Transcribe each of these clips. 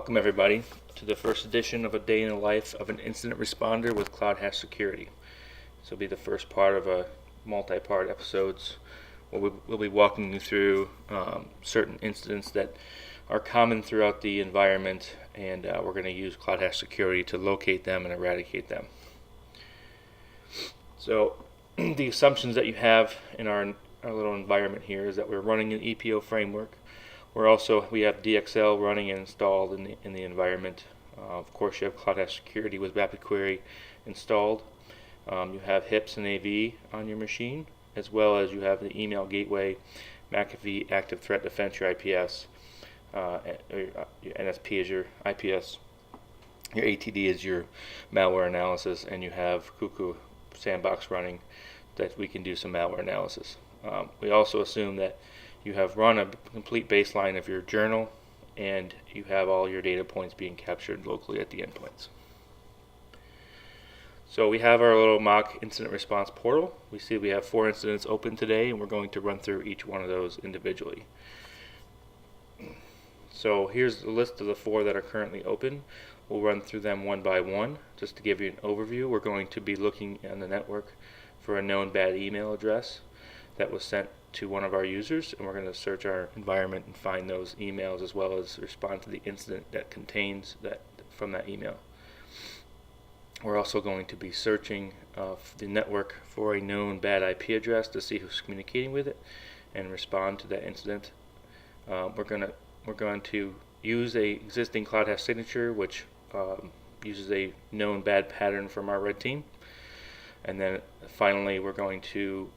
Welcome everybody to the first edition of A Day in the Life of an Incident Responder with CloudHASH Security. This will be the first part of a multi-part episodes where we'll be walking you through certain incidents that are common throughout the environment, and we're going to use CloudHASH Security to locate them and eradicate them. So the assumptions that you have in our little environment here is that we're running an EPO framework. We have DXL running and installed in the environment. Of course, you have CloudHASH Security with Rapid Query installed. You have HIPS and AV on your machine, as well as you have the email gateway, McAfee Active Threat Defense, your IPS, your NSP is your IPS, your ATD is your malware analysis, and you have Cuckoo Sandbox running that we can do some malware analysis. We also assume that you have run a complete baseline of your journal, and you have all your data points being captured locally at the endpoints. So we have our little mock incident response portal. We see we have 4 incidents open today, and we're going to run through each one of those individually. So here's the list of the 4 that are currently open. We'll run through them one by one. Just to give you an overview, we're going to be looking on the network for a known bad email address that was sent to one of our users, and we're going to search our environment and find those emails, as well as respond to the incident that contains that from that email. We're also going to be searching the network for a known bad IP address to see who's communicating with it and respond to that incident. We're going to use a existing CloudHASH signature, which uses a known bad pattern from our red team, and then finally we're going to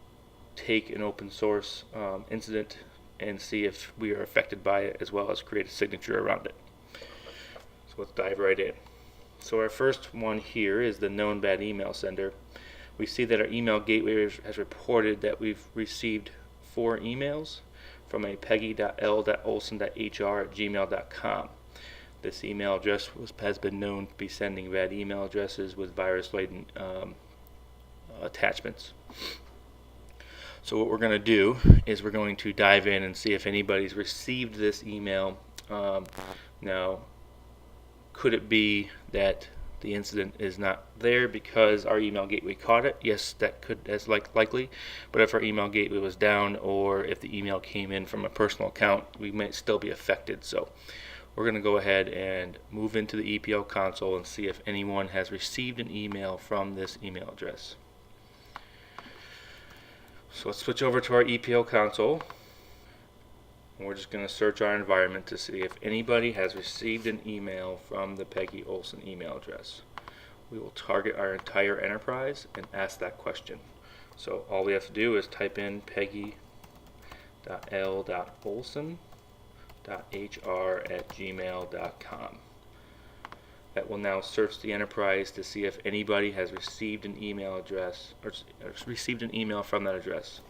take an open source incident and see if we are affected by it, as well as create a signature around it. So let's dive right in. So our first one here is the known bad email sender. We see that our email gateway has reported that we've received 4 emails from a peggy.l.olson.hr@gmail.com. This email address has been known to be sending bad email addresses with virus-laden attachments. So what we're going to do is we're going to dive in and see if anybody's received this email. Now, could it be that the incident is not there because our email gateway caught it? Yes, that's likely. But if our email gateway was down, or if the email came in from a personal account, we might still be affected. So we're going to go ahead and move into the EPO console and see if anyone has received an email from this email address. So let's switch over to our EPO console, and we're just going to search our environment to see if anybody has received an email from the Peggy Olson email address. We will target our entire enterprise and ask that question. So all we have to do is type in peggy.l.olson.hr@gmail.com. That will now search the enterprise to see if anybody has received an email address or received an email from that address.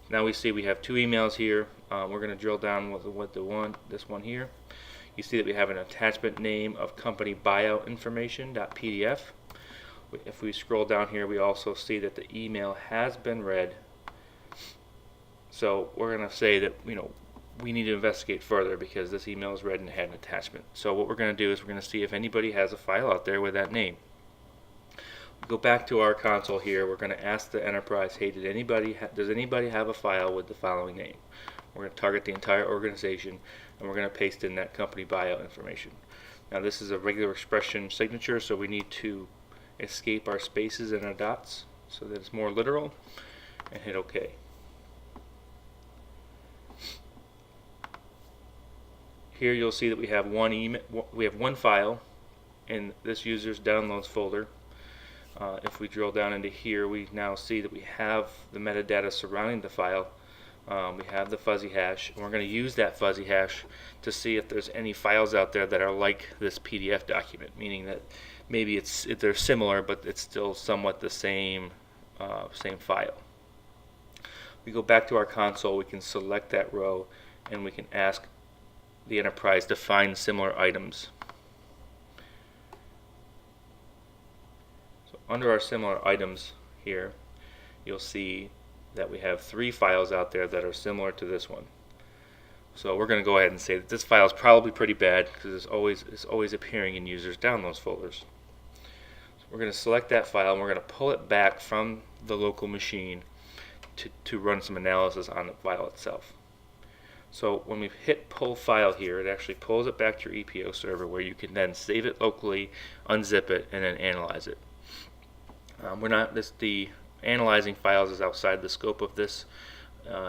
Now we see we have 2 emails here. We're going to drill down with this one here. You see that we have an attachment name of company buyout information.pdf. If we scroll down here, we also see that the email has been read. So we're going to say that we need to investigate further because this email is read and had an attachment. So what we're going to do is we're going to see if anybody has a file out there with that name. We go back to our console here. We're going to ask the enterprise, hey, does anybody have a file with the following name? We're going to target the entire organization, and we're going to paste in that company buyout information. Now this is a regular expression signature, so we need to escape our spaces and our dots so that it's more literal, and hit OK. Here you'll see that we have one file in this user's downloads folder. If we drill down into here, we now see that we have the metadata surrounding the file. We have the fuzzy hash, and we're going to use that fuzzy hash to see if there's any files out there that are like this PDF document, meaning that maybe they're similar, but it's still somewhat the same file. We go back to our console. We can select that row, and we can ask the enterprise to find similar items. So under our similar items here, you'll see that we have 3 files out there that are similar to this one. So we're going to go ahead and say that this file is probably pretty bad because it's always appearing in users' downloads folders. So we're going to select that file and we're going to pull it back from the local machine to run some analysis on the file itself. So when we hit pull file here, it actually pulls it back to your EPO server where you can then save it locally, unzip it, and then analyze it. The analyzing files is outside the scope of this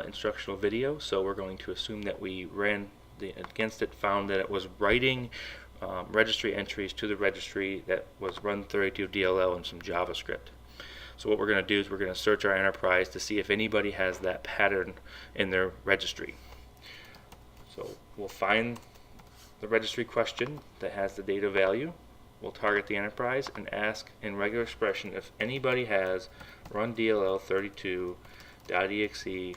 instructional video, so we're going to assume that we ran against it, found that it was writing registry entries to the registry that was run32 DLL and some JavaScript. So what we're going to do is we're going to search our enterprise to see if anybody has that pattern in their registry. So we'll find the registry question that has the data value. We'll target the enterprise and ask in regular expression if anybody has run DLL32.exe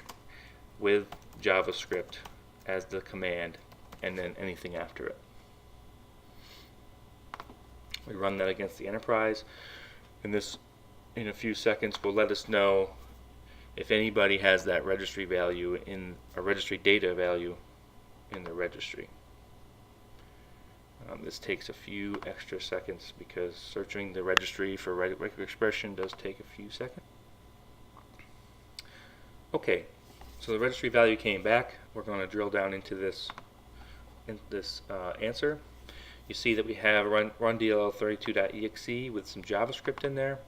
with JavaScript as the command and then anything after it. We run that against the enterprise, and this in a few seconds will let us know if anybody has that registry value in a registry data value in the registry. This takes a few extra seconds because searching the registry for regular expression does take a few seconds. Okay, so the registry value came back. We're going to drill down into this answer. You see that we have run DLL32.exe with some JavaScript in there.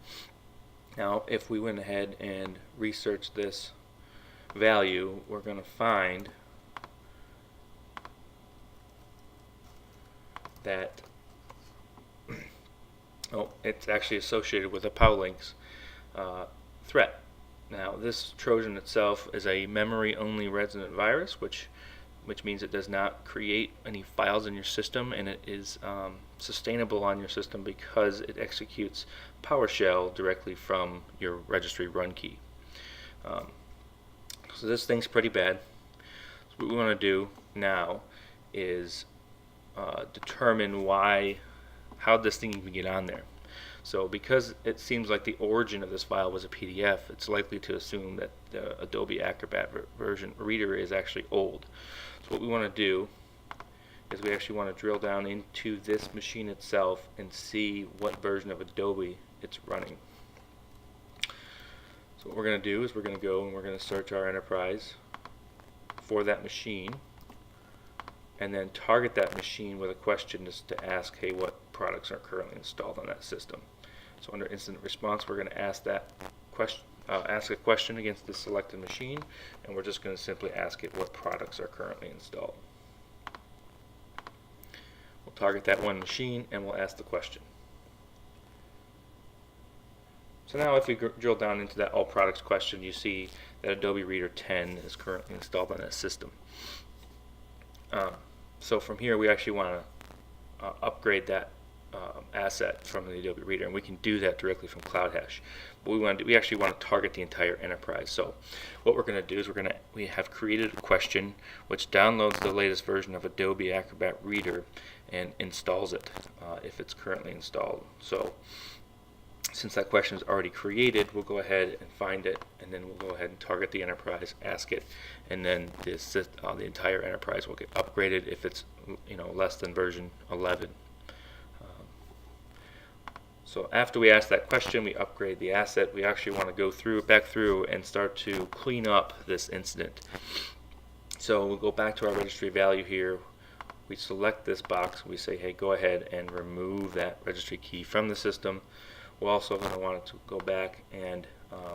Now, if we went ahead and researched this value, we're going to find that it's actually associated with a Powlinks threat. Now, this Trojan itself is a memory-only resident virus, which means it does not create any files in your system, and it is sustainable on your system because it executes PowerShell directly from your registry run key. So this thing's pretty bad. So what we want to do now is determine how this thing can get on there. So because it seems like the origin of this file was a PDF, it's likely to assume that the Adobe Acrobat version reader is actually old. So what we want to do is we actually want to drill down into this machine itself and see what version of Adobe it's running. So what we're going to do is we're going to go and we're going to search our enterprise for that machine and then target that machine with a question just to ask, hey, what products are currently installed on that system. So under incident response, we're going to ask that question, ask a question against the selected machine, and we're just going to simply ask it what products are currently installed. We'll target that one machine and we'll ask the question. So now if we drill down into that all products question, you see that Adobe Reader 10 is currently installed on that system. So from here we actually want to upgrade that asset from the Adobe Reader, and we can do that directly from CloudHASH. But we actually want to target the entire enterprise. So what we're going to do is we have created a question which downloads the latest version of Adobe Acrobat Reader and installs it if it's currently installed. So since that question is already created, we'll go ahead and find it, and then we'll go ahead and target the enterprise, ask it, and then the entire enterprise will get upgraded if it's less than version 11. So after we ask that question, we upgrade the asset. We actually want to go back through and start to clean up this incident. So we'll go back to our registry value here. We select this box. We say, hey, go ahead and remove that registry key from the system. We're also going to want to go back and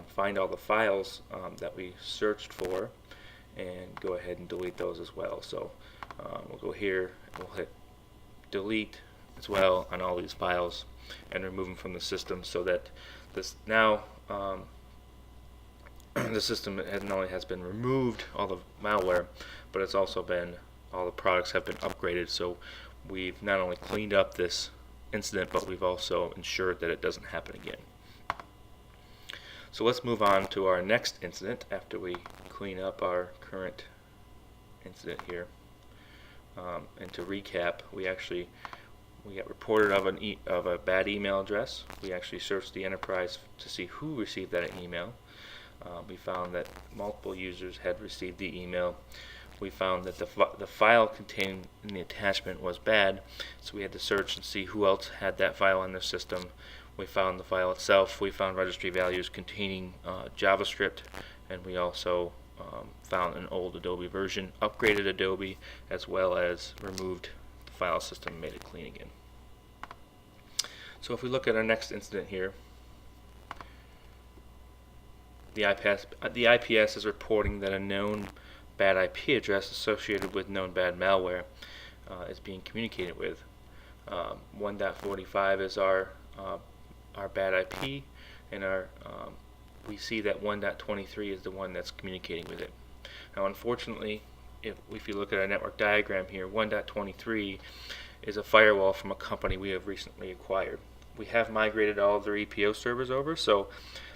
find all the files that we searched for and go ahead and delete those as well. So we'll go here, and we'll hit delete as well on all these files and remove them from the system, so that this now the system not only has been removed all the malware, but it's also been all the products have been upgraded. So we've not only cleaned up this incident, but we've also ensured that it doesn't happen again. So let's move on to our next incident after we clean up our current incident here. And to recap, we got reported of a bad email address. We actually searched the enterprise to see who received that email. We found that multiple users had received the email. we found that the file contained in the attachment was bad, so we had to search and see who else had that file on their system. We found the file itself, we found registry values containing JavaScript, and we also found an old Adobe version, upgraded Adobe, as well as removed the file system and made it clean again. So if we look at our next incident here, the IPS is reporting that a known bad IP address associated with known bad malware is being communicated with. 1.45 is our bad IP, and we see that 1.23 is the one that's communicating with it. Now, unfortunately, if you look at our network diagram here, 1.23 is a firewall from a company we have recently acquired. We have migrated all of their EPO servers over, so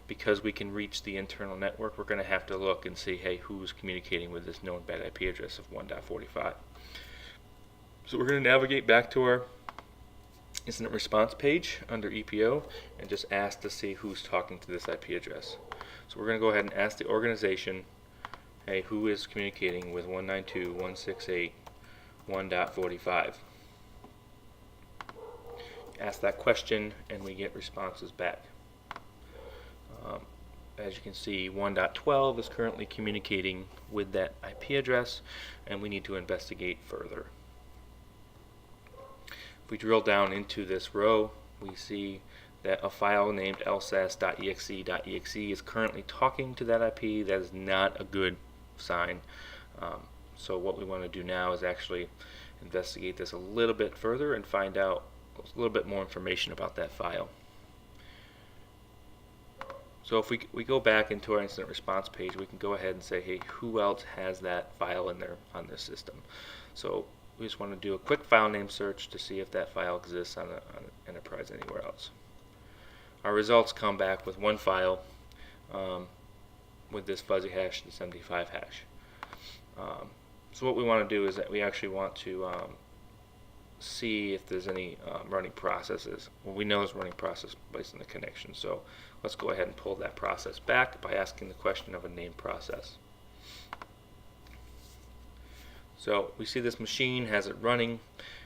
because we can reach the internal network, we're going to have to look and see, hey, who's communicating with this known bad IP address of 1.45. So we're going to navigate back to our incident response page under EPO and just ask to see who's talking to this IP address. So we're going to go ahead and ask the organization, hey, who is communicating with 192.168.1.45? Ask that question and we get responses back. As you can see, 1.12 is currently communicating with that IP address, and we need to investigate further. If we drill down into this row, we see that a file named lsas.exe.exe is currently talking to that IP. That is not a good sign. So what we want to do now is actually investigate this a little bit further and find out a little bit more information about that file. So if we go back into our incident response page, we can go ahead and say, hey, who else has that file on their system? So we just want to do a quick file name search to see if that file exists on an enterprise anywhere else. Our results come back with one file with this fuzzy hash, this MD5 hash. So what we want to do is that we actually want to see if there's any running processes. Well, we know there's a running process based on the connection, so let's go ahead and pull that process back by asking the question of a named process. So we see this machine has it running,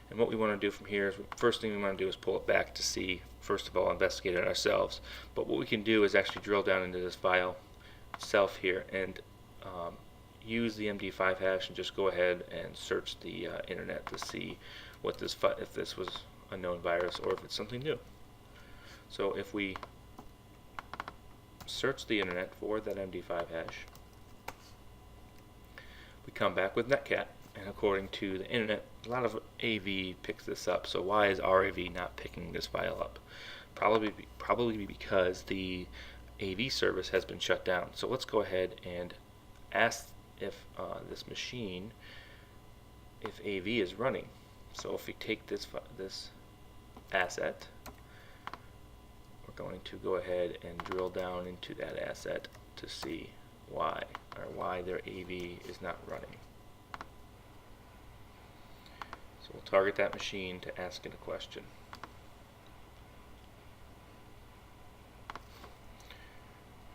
and what we want to do from here is, first thing we want to do is pull it back to see, first of all, investigate it ourselves. But what we can do is actually drill down into this file itself here and use the MD5 hash and just go ahead and search the internet to see what this if this was a known virus or if it's something new. So if we search the internet for that MD5 hash, we come back with netcat, and according to the internet, a lot of AV picks this up. So why is RAV not picking this file up? Probably because the AV service has been shut down. So let's go ahead and ask if this machine, if AV is running. So if we take this asset, we're going to go ahead and drill down into that asset to see why their AV is not running. So we'll target that machine to ask it a question.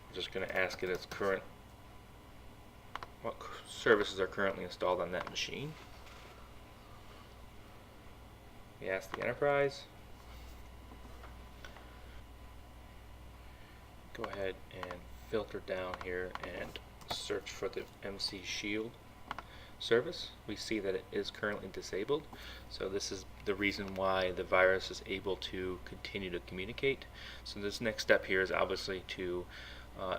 I'm just going to ask it its current, what services are currently installed on that machine. We ask the enterprise. Go ahead and filter down here and search for the MC Shield service. We see that it is currently disabled, so this is the reason why the virus is able to continue to communicate. So this next step here is obviously to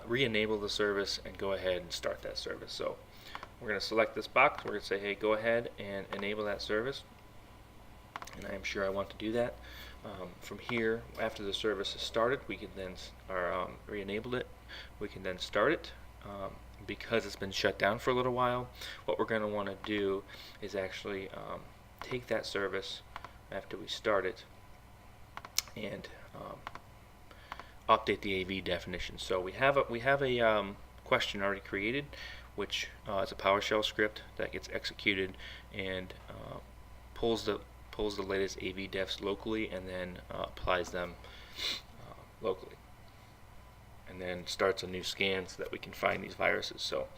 re-enable the service and go ahead and start that service. So we're going to select this box. We're going to say, hey, go ahead and enable that service, and I am sure I want to do that. From here, after the service is started, we can then re-enabled it. We can then start it. Because it's been shut down for a little while, what we're going to want to do is actually take that service after we start it and update the AV definition. So we have a question already created, which is a PowerShell script that gets executed and pulls the latest AV defs locally and then applies them locally, and then starts a new scan so that we can find these viruses. So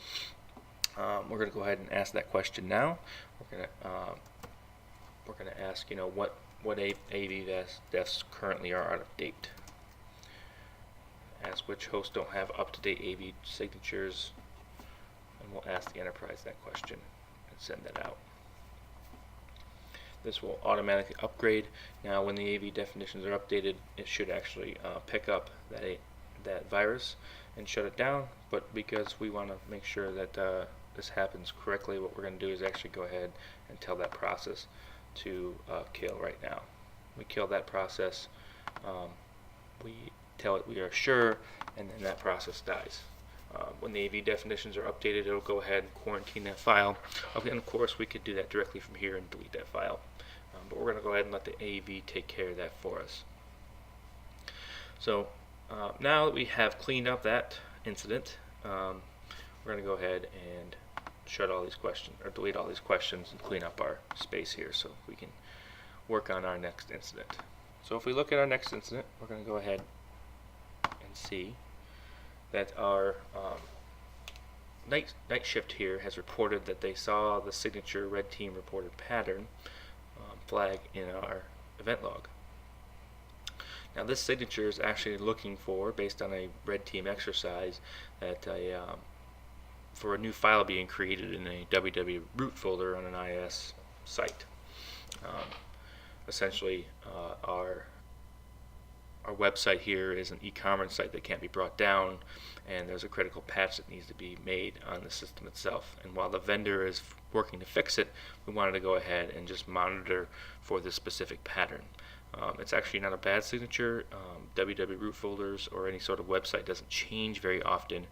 We're going to go ahead and ask that question now. We're going to ask, what AV defs currently are out of date. Ask which hosts don't have up-to-date AV signatures, and we'll ask the enterprise that question and send that out. This will automatically upgrade. Now when the AV definitions are updated, it should actually pick up that virus and shut it down, but because we want to make sure that this happens correctly, what we're going to do is actually go ahead and tell that process to kill right now. We kill that process, we tell it we are sure, and then that process dies. When the AV definitions are updated, it'll go ahead and quarantine that file. And of course, we could do that directly from here and delete that file. But we're going to go ahead and let the AV take care of that for us. So now that we have cleaned up that incident, we're going to go ahead and shut all these questions, or delete all these questions, and clean up our space here so we can work on our next incident. So if we look at our next incident, we're going to go ahead and see that our night shift here has reported that they saw the signature red team reported pattern flag in our event log. Now this signature is actually looking for, based on a red team exercise, that for a new file being created in a www root folder on an IIS site. Essentially, our website here is an e-commerce site that can't be brought down, and there's a critical patch that needs to be made on the system itself. And while the vendor is working to fix it, we wanted to go ahead and just monitor for this specific pattern. It's actually not a bad signature. www root folders or any sort of website doesn't change very often,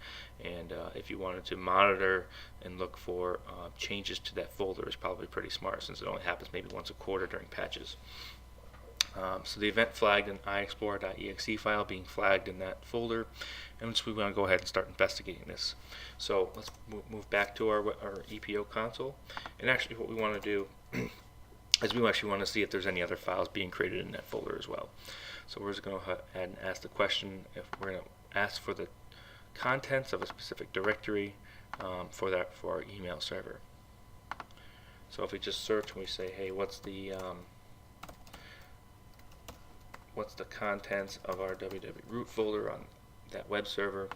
and if you wanted to monitor and look for changes to that folder, it's probably pretty smart, since it only happens maybe once a quarter during patches. So the event flagged an iExplorer.exe file being flagged in that folder, and so we want to go ahead and start investigating this. So let's move back to our EPO console, and actually what we want to do is we actually want to see if there's any other files being created in that folder as well. So we're just going to go ahead and ask the question if we're going to ask for the contents of a specific directory for our email server. So if we just search and we say, hey, what's the contents of our www root folder on that web server,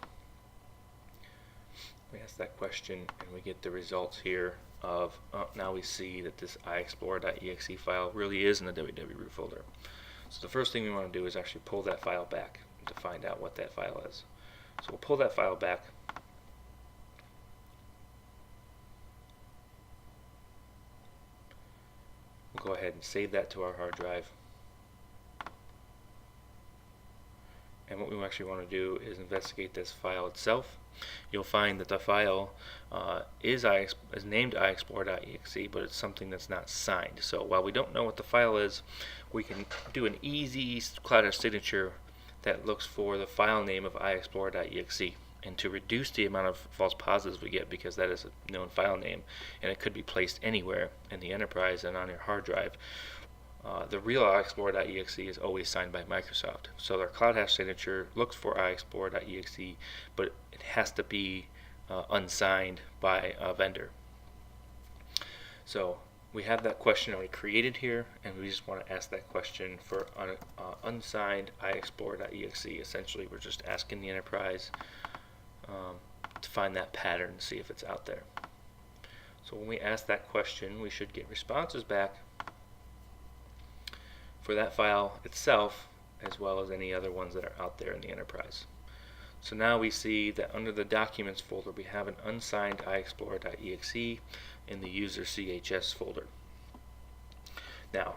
we ask that question and we get the results here of, now we see that this iExplorer.exe file really is in the www root folder. So the first thing we want to do is actually pull that file back to find out what that file is. So we'll pull that file back. We'll go ahead and save that to our hard drive. And what we actually want to do is investigate this file itself. You'll find that the file is named iExplorer.exe, but it's something that's not signed. So while we don't know what the file is, we can do an easy CloudHASH signature that looks for the file name of iExplorer.exe. And to reduce the amount of false positives we get, because that is a known file name and it could be placed anywhere in the enterprise and on your hard drive, the real iExplorer.exe is always signed by Microsoft. So our CloudHASH signature looks for iExplorer.exe, but it has to be unsigned by a vendor. So we have that question already created here, and we just want to ask that question for unsigned iExplorer.exe. Essentially, we're just asking the enterprise to find that pattern and see if it's out there. So when we ask that question, we should get responses back for that file itself, as well as any other ones that are out there in the enterprise. So now we see that under the documents folder we have an unsigned iExplorer.exe in the user CHS folder. Now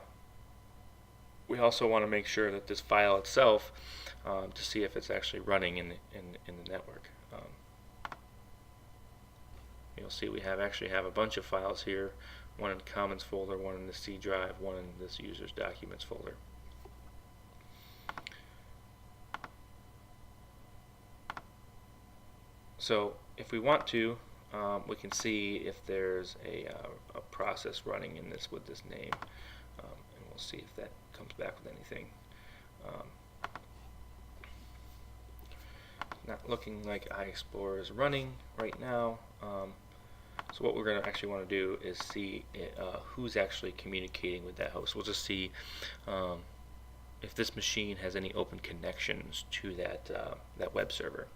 we also want to make sure that this file itself, to see if it's actually running in the network. You'll see we actually have a bunch of files here, one in the Commons folder, one in the C drive, one in this user's documents folder. So if we want to, we can see if there's a process running in this with this name, and we'll see if that comes back with anything. Not looking like iExplorer is running right now, So what we're going to actually want to do is see who's actually communicating with that host. We'll just see if this machine has any open connections to that web server.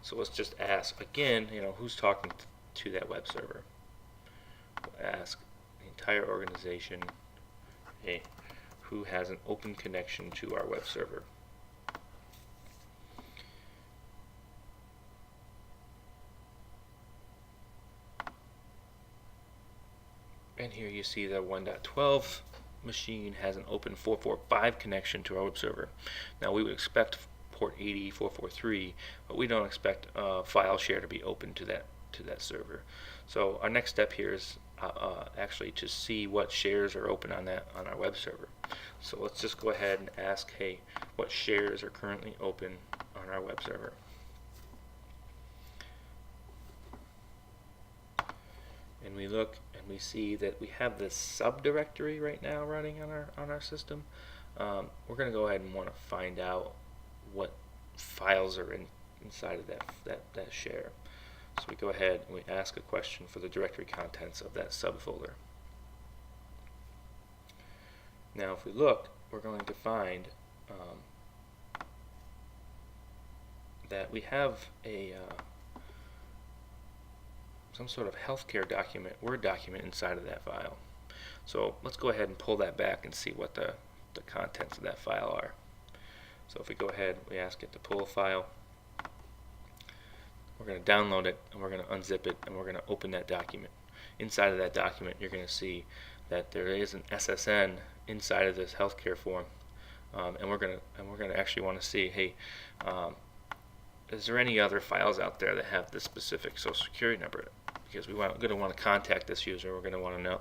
So let's just ask again, who's talking to that web server. We'll ask the entire organization, hey, who has an open connection to our web server. And here you see that 1.12 machine has an open 445 connection to our web server. Now we would expect port 80.443, but we don't expect file share to be open to that server. So our next step here is actually to see what shares are open on our web server. So let's just go ahead and ask, hey, what shares are currently open on our web server? And we look and we see that we have this subdirectory right now running on our system. We're going to go ahead and want to find out what files are inside of that share. So we go ahead and we ask a question for the directory contents of that subfolder. Now if we look, we're going to find that we have some sort of healthcare document, Word document inside of that file. So let's go ahead and pull that back and see what the contents of that file are. So if we go ahead, we ask it to pull a file. We're going to download it, and we're going to unzip it, and we're going to open that document. Inside of that document, you're going to see that there is an SSN inside of this healthcare form, and we're going to actually want to see, hey, is there any other files out there that have this specific social security number? Because we're going to want to contact this user. We're going to want to know,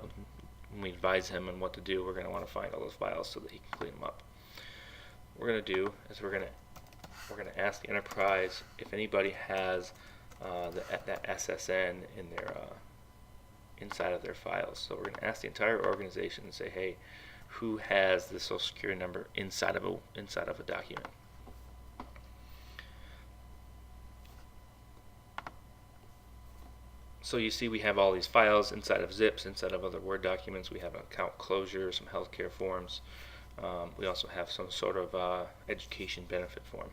when we advise him on what to do, we're going to want to find all those files so that he can clean them up. What we're going to do is we're going to ask the enterprise if anybody has that SSN in their inside of their files. So we're going to ask the entire organization and say, hey, who has the social security number inside of a document? So you see we have all these files inside of zips, inside of other Word documents. We have an account closure, some healthcare forms. We also have some sort of education benefit form.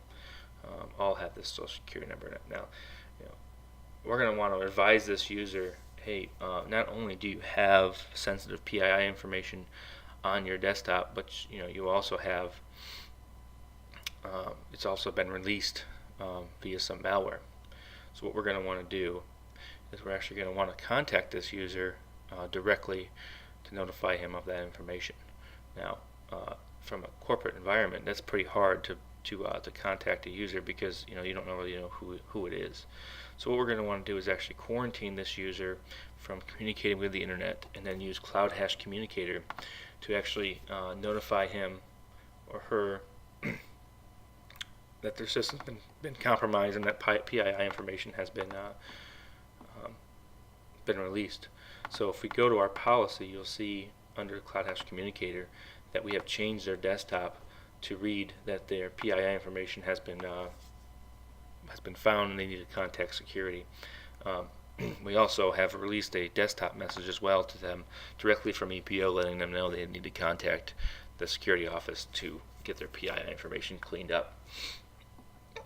All have this social security number in it. Now, we're going to want to advise this user, hey, not only do you have sensitive PII information on your desktop, but you also have it's also been released via some malware. So what we're going to want to do is we're actually going to want to contact this user directly to notify him of that information. Now, from a corporate environment, that's pretty hard to contact a user because you don't really know who it is. So what we're going to want to do is actually quarantine this user from communicating with the internet, and then use CloudHASH Communicator to actually notify him or her that their system's been compromised and that PII information has been released. So if we go to our policy, you'll see under CloudHASH Communicator that we have changed their desktop to read that their PII information has been found and they need to contact security. We also have released a desktop message as well to them directly from EPO, letting them know they need to contact the security office to get their PII information cleaned up.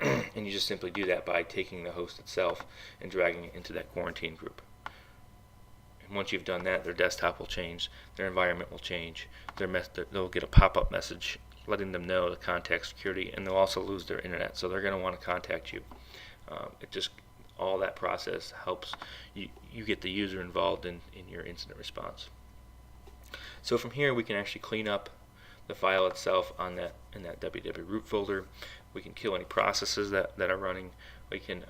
And you just simply do that by taking the host itself and dragging it into that quarantine group. And once you've done that, their desktop will change, their environment will change, they'll get a pop-up message letting them know to contact security, and they'll also lose their internet, so they're going to want to contact you. All that process helps you get the user involved in your incident response. So from here, we can actually clean up the file itself in that www root folder. We can kill any processes that are running. We can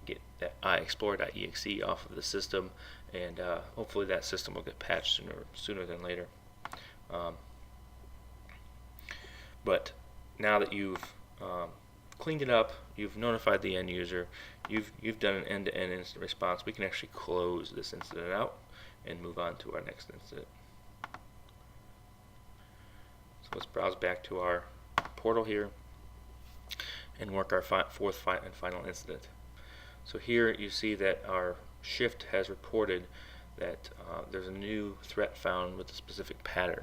get that iExplore.exe off of the system, and hopefully that system will get patched sooner than later. But now that you've cleaned it up, you've notified the end user, you've done an end-to-end incident response, we can actually close this incident out and move on to our next incident. So let's browse back to our portal here and work our fourth and final incident. So here you see that our Shift has reported that there's a new threat found with a specific pattern.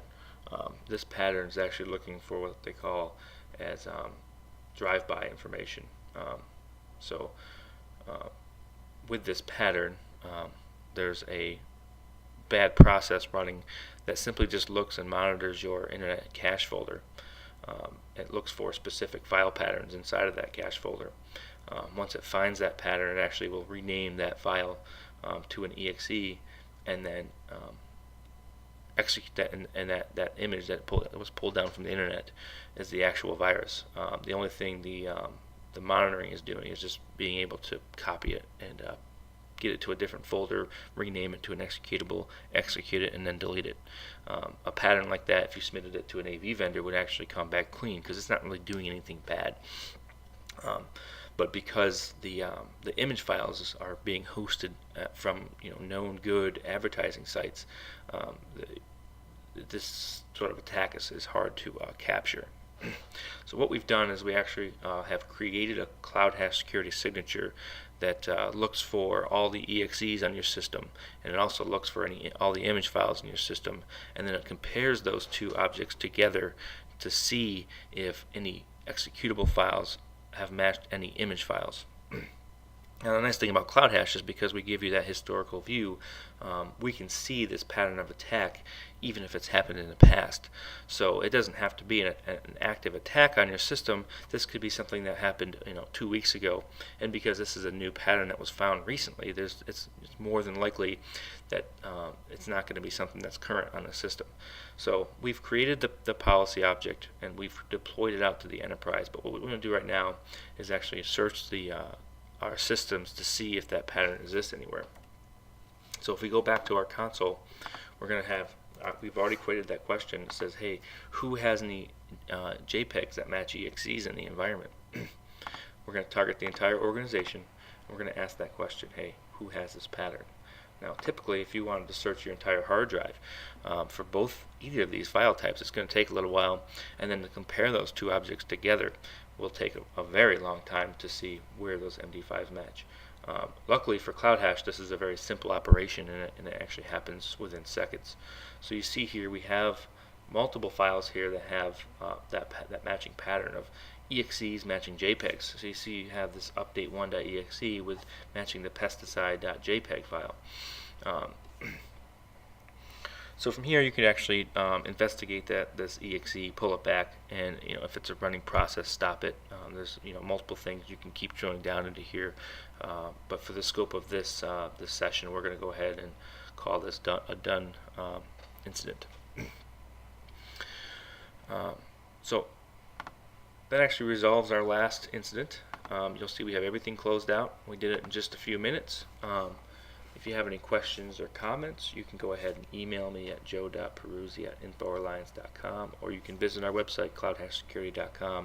This pattern is actually looking for what they call as drive-by information. So with this pattern, there's a bad process running that simply just looks and monitors your internet cache folder. It looks for specific file patterns inside of that cache folder. Once it finds that pattern, it actually will rename that file to an exe, and then execute that, and that image that was pulled down from the internet is the actual virus. The only thing the monitoring is doing is just being able to copy it and get it to a different folder, rename it to an executable, execute it, and then delete it. A pattern like that, if you submitted it to an AV vendor, would actually come back clean because it's not really doing anything bad. But because the image files are being hosted from known good advertising sites, this sort of attack is hard to capture. So what we've done is we actually have created a CloudHASH security signature that looks for all the EXEs on your system, and it also looks for all the image files in your system, and then it compares those two objects together to see if any executable files have matched any image files. Now the nice thing about CloudHASH is because we give you that historical view, we can see this pattern of attack even if it's happened in the past. So it doesn't have to be an active attack on your system. This could be something that happened 2 weeks ago, and because this is a new pattern that was found recently, it's more than likely that it's not going to be something that's current on the system. So we've created the policy object and we've deployed it out to the enterprise, but what we're going to do right now is actually search our systems to see if that pattern exists anywhere. So if we go back to our console, we're going to have, we've already created that question. It says, hey, who has any JPEGs that match EXEs in the environment? We're going to target the entire organization. We're going to ask that question, hey, who has this pattern? Now typically if you wanted to search your entire hard drive for either of these file types, it's going to take a little while, and then to compare those two objects together will take a very long time to see where those MD5s match. Luckily for CloudHASH, this is a very simple operation, and it actually happens within seconds. So you see here we have multiple files here that have that matching pattern of EXEs matching JPEGs. So you see you have this update1.exe with matching the pesticide.jpg file. So from here you could actually investigate this exe, pull it back, and if it's a running process, stop it. There's multiple things you can keep drilling down into here, but for the scope of this session, we're going to go ahead and call this a done incident. So that actually resolves our last incident. You'll see we have everything closed out. We did it in just a few minutes. If you have any questions or comments, you can go ahead and email me at joe.peruzzi@infoalliance.com, or you can visit our website, cloudhashsecurity.com,